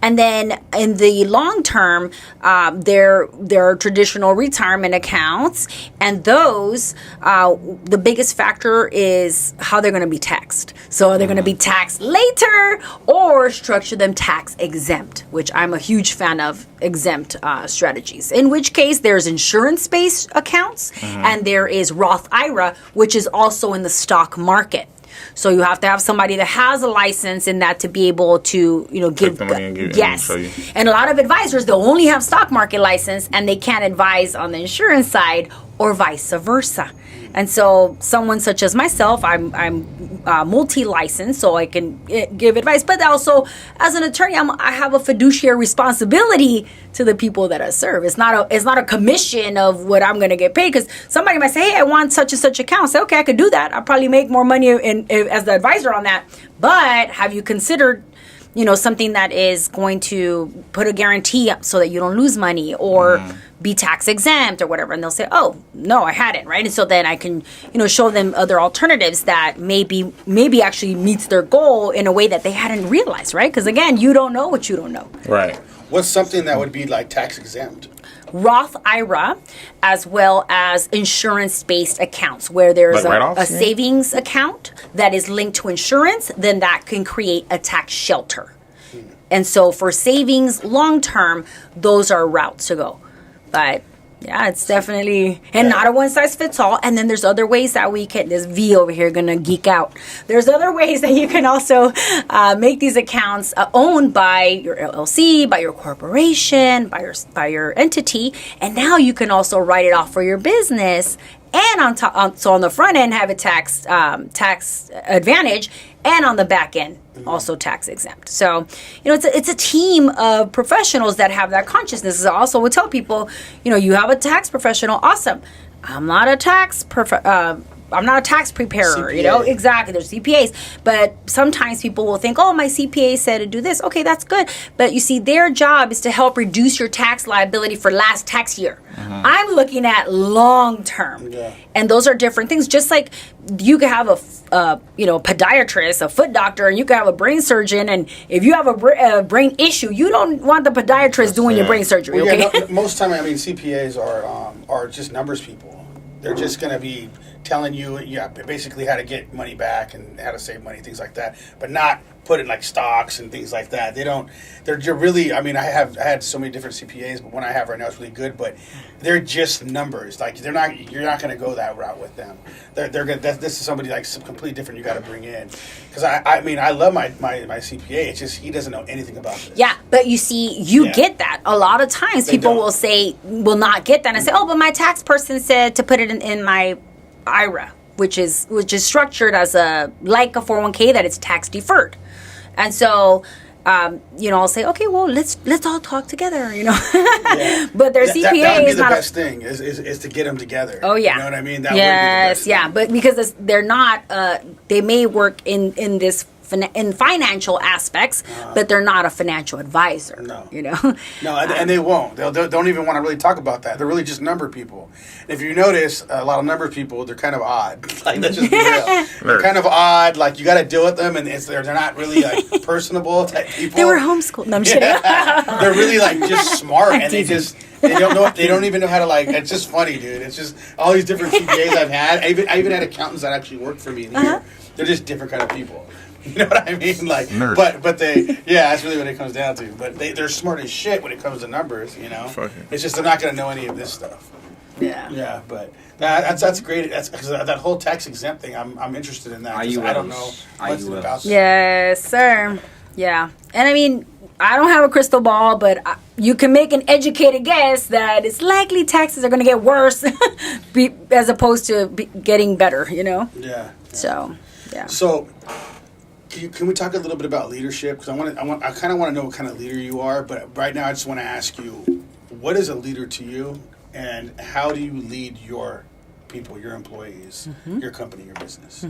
And then in the long term, there are traditional retirement accounts, and those, the biggest factor is how they're going to be taxed. So are they going to be taxed later or structure them tax exempt, which I'm a huge fan of exempt strategies. In which case, there's insurance-based accounts, and there is Roth IRA, which is also in the stock market. So you have to have somebody that has a license in that to be able to, give the money and give, yes. And show you. And a lot of advisors, they'll only have stock market license and they can't advise on the insurance side or vice versa. And so someone such as myself, I'm multi-licensed, so I can give advice. But also, as an attorney, I have a fiduciary responsibility to the people that I serve. It's not a commission of what I'm going to get paid, because somebody might say, hey, I want such and such account. I say, okay, I could do that. I'll probably make more money as the advisor on that. But have you considered something that is going to put a guarantee up so that you don't lose money or be tax exempt or whatever? And they'll say, oh, no, I hadn't, right? And so then I can, show them other alternatives that maybe actually meets their goal in a way that they hadn't realized, right? Because again, you don't know what you don't know. Right. What's something that would be like tax exempt? Roth IRA, as well as insurance-based accounts, where there's like a savings account that is linked to insurance, then that can create a tax shelter. And so for savings long-term, those are routes to go. But yeah, it's definitely, and not a one-size-fits-all. And then there's other ways that we can, this V over here gonna geek out. There's other ways that you can also make these accounts owned by your LLC, by your corporation, by your entity. And now you can also write it off for your business. And on top, so on the front end, have a tax advantage, and on the back end, also tax exempt. So, it's a team of professionals that have that consciousness. I also would tell people, you have a tax professional, awesome. I'm not a tax preparer, CPA. exactly. There's CPAs, but sometimes people will think, oh, my CPA said to do this. Okay, that's good. But you see, their job is to help reduce your tax liability for last tax year. I'm looking at long term. Yeah. And those are different things. Just like you could have a podiatrist, a foot doctor, and you could have a brain surgeon. And if you have a brain issue, you don't want the podiatrist doing your brain surgery. Well, okay? most time, CPAs are just numbers people. They're just going to be telling you, basically how to get money back and how to save money, things like that, but not put in like stocks and things like that. They're really, I mean, I had so many different CPAs, but one I have right now is really good, but they're just numbers. Like you're not going to go that route with them. They're going this is somebody like completely different you got to bring in. Because I mean, I love my CPA. It's just, he doesn't know anything about this. Yeah, but you see, you get that. A lot of times They people don't. will not get that and say, oh, but my tax person said to put it in my IRA, which is structured as like a 401k, that it's tax deferred. And so, I'll say, okay, well, let's all talk together, Yeah. But their CPA that would be is the not best thing is to get them together. Oh yeah, you know what I mean? That yes, would be the best thing. but because they're not, they may work in this in financial aspects, but they're not a financial advisor. No. No, and they won't. They don't even want to really talk about that. They're really just number people. And if you notice, a lot of number people, they're kind of odd. Like, let's just be real. They're kind of odd. Like, you got to deal with them, and they're not really like personable type people. They were homeschooled. No, I'm kidding. They're really like just smart, and they don't know. They don't even know how to like. It's just funny, dude. It's just all these different CPAs I've had. I even had accountants that actually worked for me in here. They're just different kind of people. You know what I mean? Like, Nerds. but that's really what it comes down to. But they're smart as shit when it comes to numbers. Fuck it. It's just they're not going to know any of this stuff. Yeah, but that's great. That's because that whole tax exempt thing. I'm interested in that. 'Cause I don't know much about that. Yes, sir. Yeah, and I mean, I don't have a crystal ball, but you can make an educated guess that it's likely taxes are going to get worse, as opposed to getting better. Yeah. So, yeah. So, can we talk a little bit about leadership? Because I kind of want to know what kind of leader you are. But right now, I just want to ask you, what is a leader to you, and how do you lead your people, your employees, your company, your business?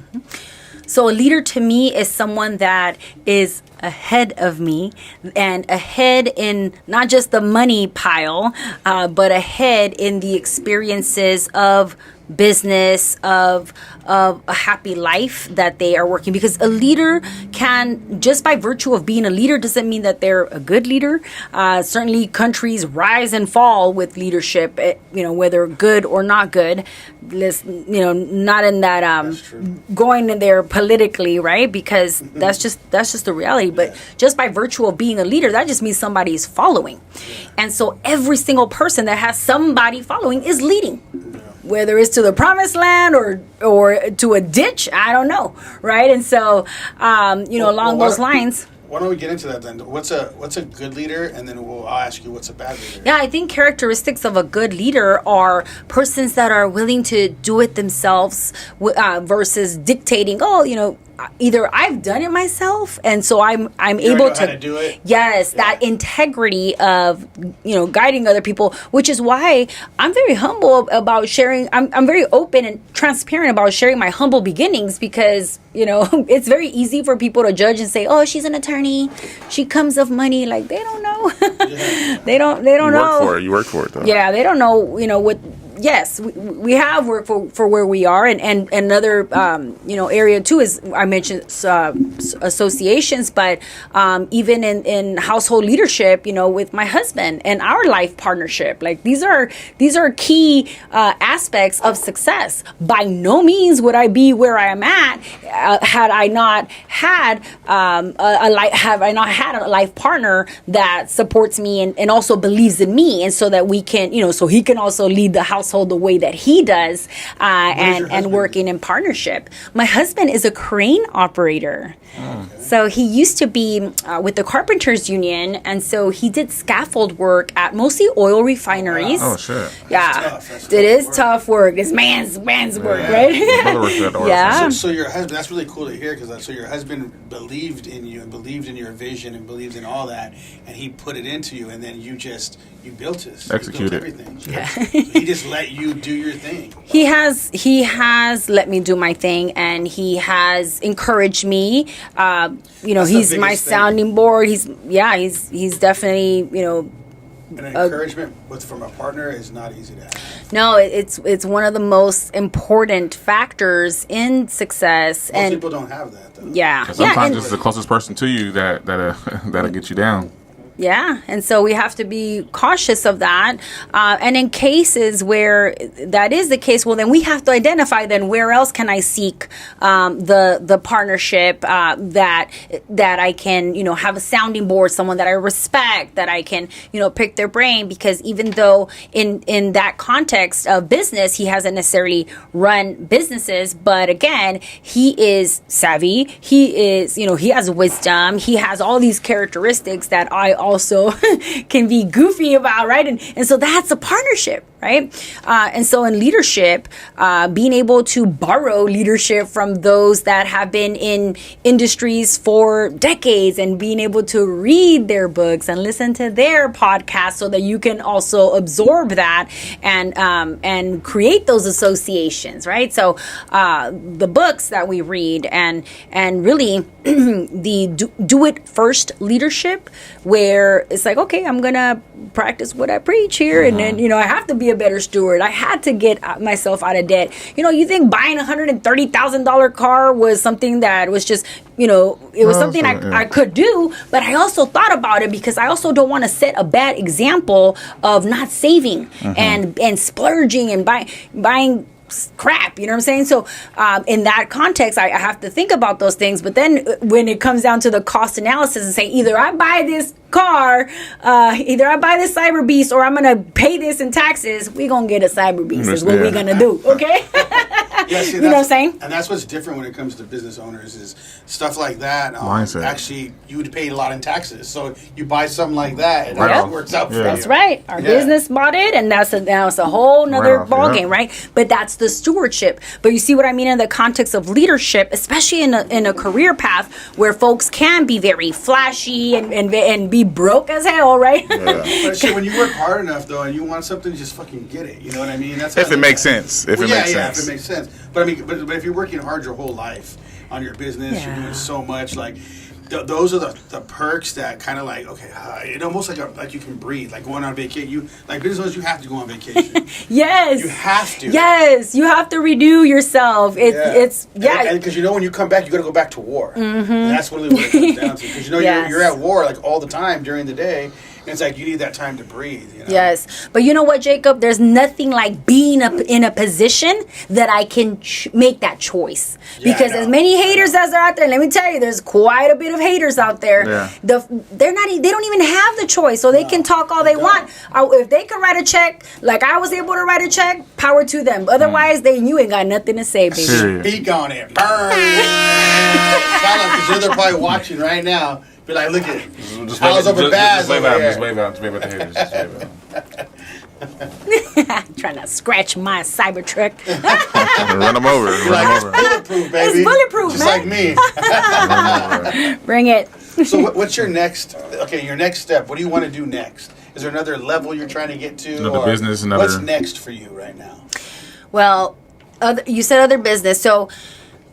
So a leader to me is someone that is ahead of me, and ahead in not just the money pile, but ahead in the experiences of business, of a happy life that they are working. Because a leader can, just by virtue of being a leader, doesn't mean that they're a good leader. Certainly countries rise and fall with leadership, whether good or not good. Not in that going in there politically, right? Because that's just the reality. But just by virtue of being a leader, that just means somebody is following. And so every single person that has somebody following is leading. Whether it's to the promised land or to a ditch, I don't know, right? And so, along those lines. Why don't we get into that then? What's a good leader, and then I'll ask you what's a bad leader. Yeah, I think characteristics of a good leader are persons that are willing to do it themselves versus dictating. Either I've done it myself, and so I'm able to do it. Yes, that integrity of guiding other people, which is why I'm very humble about sharing. I'm very open and transparent about sharing my humble beginnings, because it's very easy for people to judge and say, oh, she's an attorney, she comes of money. Like, they don't know. they don't know. You work for it though. Yeah, they don't know what. Yes, we have worked for where we are, and another area too is, I mentioned associations, but even in household leadership, with my husband and our life partnership, like these are key aspects of success. By no means would I be where I am at had I not had a life partner that supports me and also believes in me, and so that we can so he can also lead the household the way that he does, and working in partnership. My husband is a crane operator. So he used to be with the Carpenters Union, and so he did scaffold work at mostly oil refineries. Oh shit! Yeah, it is tough work. It's man's work, right? Yeah. So your husband, that's really cool to hear, because so your husband believed in you and believed in your vision and believed in all that, and he put it into you, and then you built it, executed everything. Yeah. So he just let you do your thing. He has let me do my thing, and he has encouraged me. He's my sounding board. He's definitely And encouragement from a partner is not easy to have. No, it's one of the most important factors in success. Most people don't have that though. Yeah. Sometimes it's the closest person to you that'll get you down. Yeah, and so we have to be cautious of that. And in cases where that is the case, well, then we have to identify then where else can I seek the partnership that I can, have a sounding board, someone that I respect, that I can, pick their brain. Because even though in that context of business, he hasn't necessarily run businesses, but again, he is savvy. He is, he has wisdom. He has all these characteristics that I also can be goofy about, right? And so that's a partnership, right? And so in leadership, being able to borrow leadership from those that have been in industries for decades and being able to read their books and listen to their podcasts so that you can also absorb that and create those associations, right? So the books that we read and really the do it first leadership, where it's like, okay, I'm gonna practice what I preach here, and then I have to be a better steward. I had to get myself out of debt. You think buying $130,000 car was something that was just it was something I could do, but I also thought about it because I also don't want to set a bad example of not saving and splurging and buying crap, you know what I'm saying? So in that context, I have to think about those things. But then when it comes down to the cost analysis and say, either I buy this car, either I buy this cyber beast, or I'm gonna pay this in taxes, we're gonna get a cyber beast is what we're gonna do, okay? Yeah, see, you know what I'm saying? And that's what's different when it comes to business owners is stuff like that. Mindset. Actually, you would pay a lot in taxes. So you buy something like that, and it actually works out for you. That's right. Our business bought it, and now it's a whole nother ballgame, right? But that's the stewardship. But you see what I mean in the context of leadership, especially in a career path where folks can be very flashy and be broke as hell, right? Yeah. But shit, when you work hard enough, though, and you want something, just fucking get it. You know what I mean? That's if it makes sense. If it makes sense. If it makes sense. But I mean, but if you're working hard your whole life on your business, you're doing so much. Like those are the perks that kind of like it almost like you can breathe. Like going on vacation, business owners, you have to go on vacation. Yes, you have to. Yes, you have to renew yourself. It's because when you come back, you got to go back to war. And that's really what it comes down to. Because you're at war like all the time during the day. And it's like you need that time to breathe. Yes, but you know what, Jacob? There's nothing like being in a position that I can make that choice. Because as many haters as are out there, let me tell you, there's quite a bit of haters out there. Yeah. They don't even have the choice, so they can talk all they want. If they can write a check, like I was able to write a check, power to them. Otherwise, you ain't got nothing to say, baby. Speak on it. Burn. Because they're probably watching right now. Be like, look at it. Just wave out the haters. Trying to scratch my Cybertruck. Run them over. Bulletproof, baby. It's bulletproof, just man. Like me. Bring it. So what's your next step? What do you want to do next? Is there another level you're trying to get to? Another business, What's next for you right now? Well, you said other business. So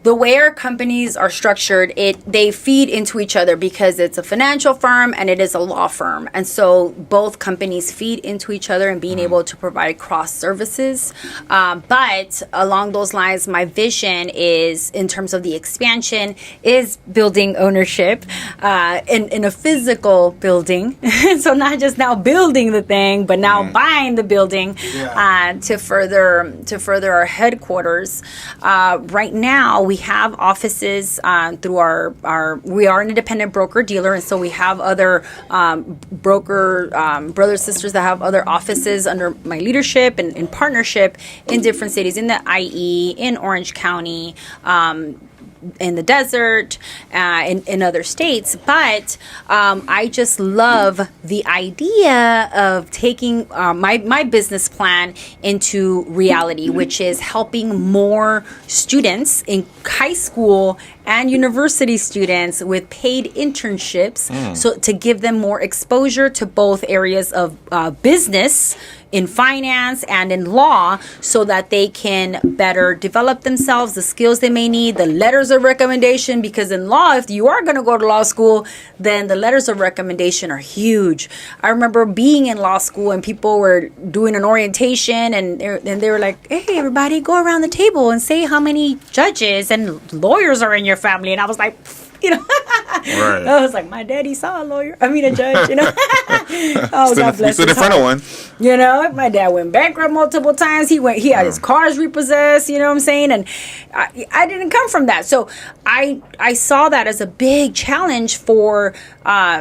the way our companies are structured, they feed into each other because it's a financial firm and it is a law firm. And so both companies feed into each other and being able to provide cross services. But along those lines, my vision is, in terms of the expansion, is building ownership in a physical building. So not just now building the thing, but now buying the building to further our headquarters. Right now, we have offices through we are an independent broker dealer, and so we have other broker brothers, sisters that have other offices under my leadership and in partnership in different cities, in the IE, in Orange County, in the desert, in other states. But I just love the idea of taking my business plan into reality, which is helping more students in high school and university students with paid internships, so to give them more exposure to both areas of business, in finance and in law, so that they can better develop themselves, the skills they may need, the letters of recommendation, because in law, if you are going to go to law school, then the letters of recommendation are huge. I remember being in law school and people were doing an orientation and they were like, hey, everybody, go around the table and say how many judges and lawyers are in your family. And I was like, You know, Right. I was like, my daddy saw a lawyer. I mean, a judge. You know, oh, Stood, God bless stood in his front of heart. one. You know, my dad went bankrupt multiple times. He had his cars repossessed. You know what I'm saying? And I didn't come from that, so I saw that as a big challenge for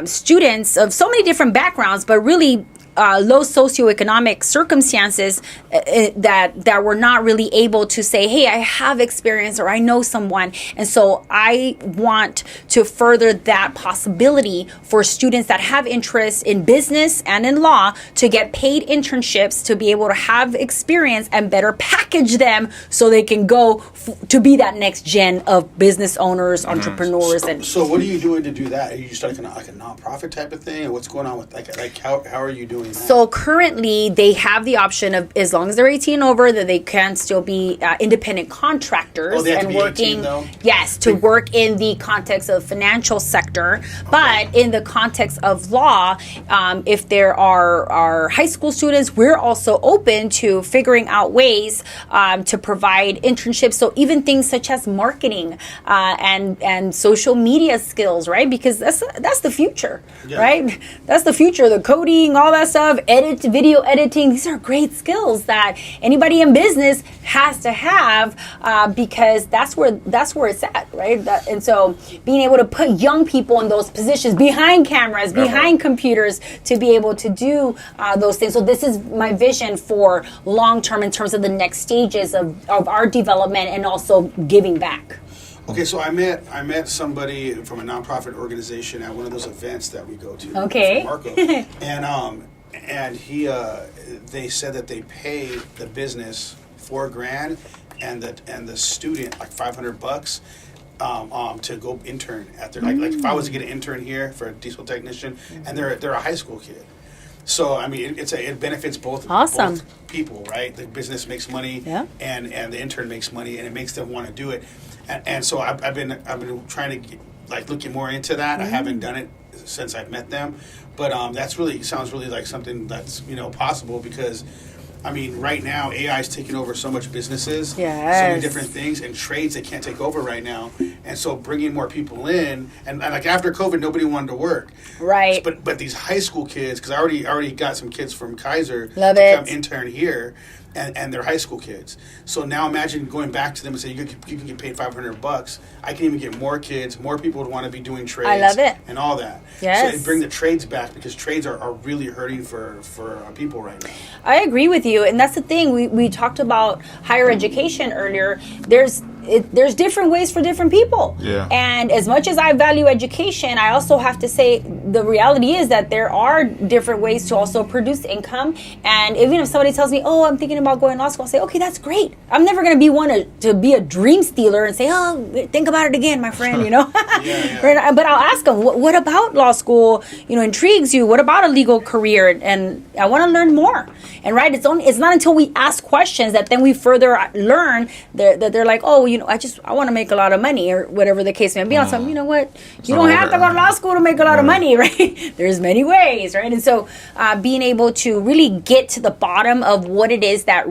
students of so many different backgrounds, but really low socioeconomic circumstances that were not really able to say, hey, I have experience or I know someone. And so I want to further that possibility for students that have interest in business and in law to get paid internships, to be able to have experience and better package them so they can go to be that next gen of business owners, entrepreneurs. So what are you doing to do that? Are you just like a nonprofit type of thing? Or what's going on with like how are you doing that? So currently, they have the option of, as long as they're 18 and over, that they can still be independent contractors Oh, they have to and be 18 working. though? Yes, to work in the context of financial sector, but in the context of law, if there are high school students, we're also open to figuring out ways to provide internships. So even things such as marketing and social media skills, right? Because that's the future, Yeah. right? That's the future. The coding, all that stuff, video editing. These are great skills that anybody in business has to have because that's where it's at, right? And so being able to put young people in those positions behind cameras, behind computers, to be able to do those things. So this is my vision for long term in terms of the next stages of our development and also giving back. Okay, so I met somebody from a nonprofit organization at one of those events that we go to. Okay. Marco, and he they said that they pay the business $4,000 and the student like $500 to go intern at their like if I was to get an intern here for a diesel technician and they're a high school kid. So I mean, it benefits both people, right? The business makes money, and the intern makes money, and it makes them want to do it. And so I've been trying to looking more into that. I haven't done it since I've met them, but sounds really like something that's possible because. I mean, right now, AI is taking over so much businesses, so many different things, and trades they can't take over right now. And so bringing more people in, and like after COVID, nobody wanted to work. Right. But these high school kids, because I already got some kids from Kaiser to come intern here, and they're high school kids. So now imagine going back to them and saying you can get paid $500. I can even get more kids. More people would want to be doing trades. I love it. And all that. Yes. So bring the trades back because trades are really hurting for people right now. I agree with you, and that's the thing. We talked about higher education earlier. There's different ways for different people. Yeah. And as much as I value education, I also have to say the reality is that there are different ways to also produce income. And even if somebody tells me, "Oh, I'm thinking about going to law school," I'll say, "Okay, that's great." I'm never going to be one to be a dream stealer and say, "Oh, think about it again, my friend." Yeah. But I'll ask them, "What about law school? Intrigues you? What about a legal career?" And I want to learn more. And right, it's not until we ask questions that then we further learn that they're like, "Oh, I want to make a lot of money," or whatever the case may be. On something, you know what? You don't have to go to law school to make a lot of money, right? There's many ways, right? And so, being able to really get to the bottom of what it is that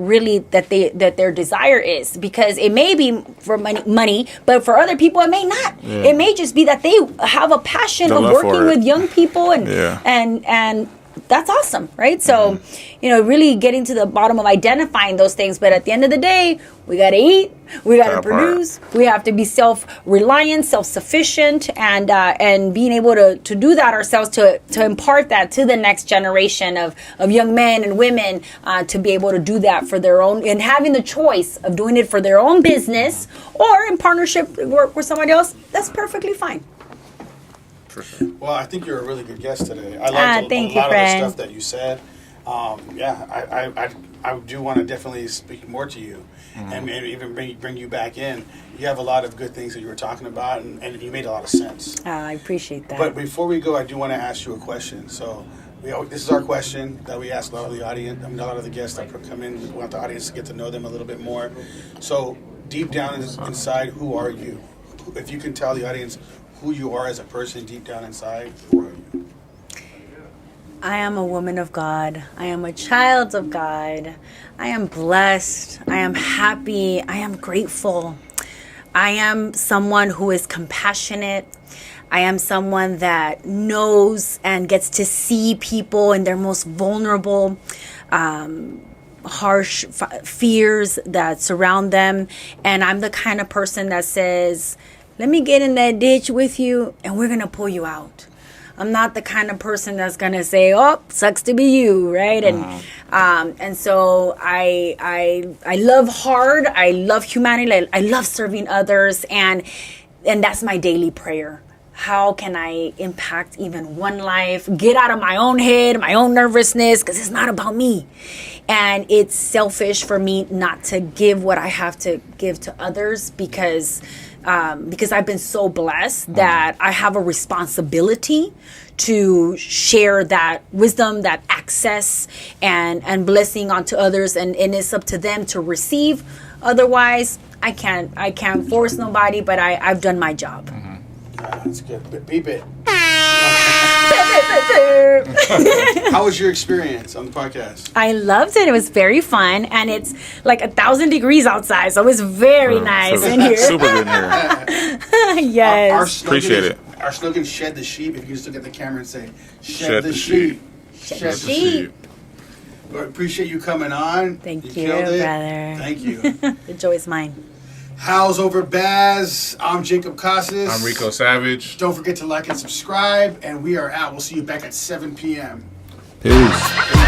their desire is, because it may be for money, but for other people it may not. Yeah. It may just be that they have a passion of working with young people, and that's awesome, right? So, really getting to the bottom of identifying those things. But at the end of the day, we got to eat, we got to produce, we have to be self-reliant, self-sufficient, and being able to do that ourselves, to impart that to the next generation of young men and women, to be able to do that for their own, and having the choice of doing it for their own business or in partnership work with somebody else. That's perfectly fine. Well, I think you're a really good guest today. I liked a lot of the stuff that you said. I do want to definitely speak more to you, and even bring you back in. You have a lot of good things that you were talking about, and you made a lot of sense. I appreciate that. But before we go, I do want to ask you a question. So, this is our question that we ask a lot of the audience. A lot of the guests that come in, we want the audience to get to know them a little bit more. So, deep down inside, who are you? If you can tell the audience who you are as a person deep down inside, who are you? I am a woman of God. I am a child of God. I am blessed. I am happy. I am grateful. I am someone who is compassionate. I am someone that knows and gets to see people in their most vulnerable, harsh fears that surround them. And I'm the kind of person that says, let me get in that ditch with you and we're going to pull you out. I'm not the kind of person that's going to say, oh, sucks to be you, right? And so I love hard. I love humanity. I love serving others. And that's my daily prayer. How can I impact even one life? Get out of my own head, my own nervousness, because it's not about me. And it's selfish for me not to give what I have to give to others because I've been so blessed that I have a responsibility to share that wisdom, that access, and blessing onto others, and it's up to them to receive. Otherwise, I can't force nobody, but I've done my job. That's good. Beep it. How was your experience on the podcast? I loved it. It was very fun, and it's like 1,000 degrees outside, so it's very nice in here. Super good in here. Yes. Our slogan Appreciate it. Our slogan, shed the sheep. If you just look at the camera and say, shed the sheep. Shed the sheep. Lord, appreciate you coming on. Thank you, killed it. brother. Thank you. The joy is mine. How's over Baz? I'm Jacob Casas. I'm Rico Savage. Don't forget to like and subscribe, and we are out. We'll see you back at 7 p.m. Peace.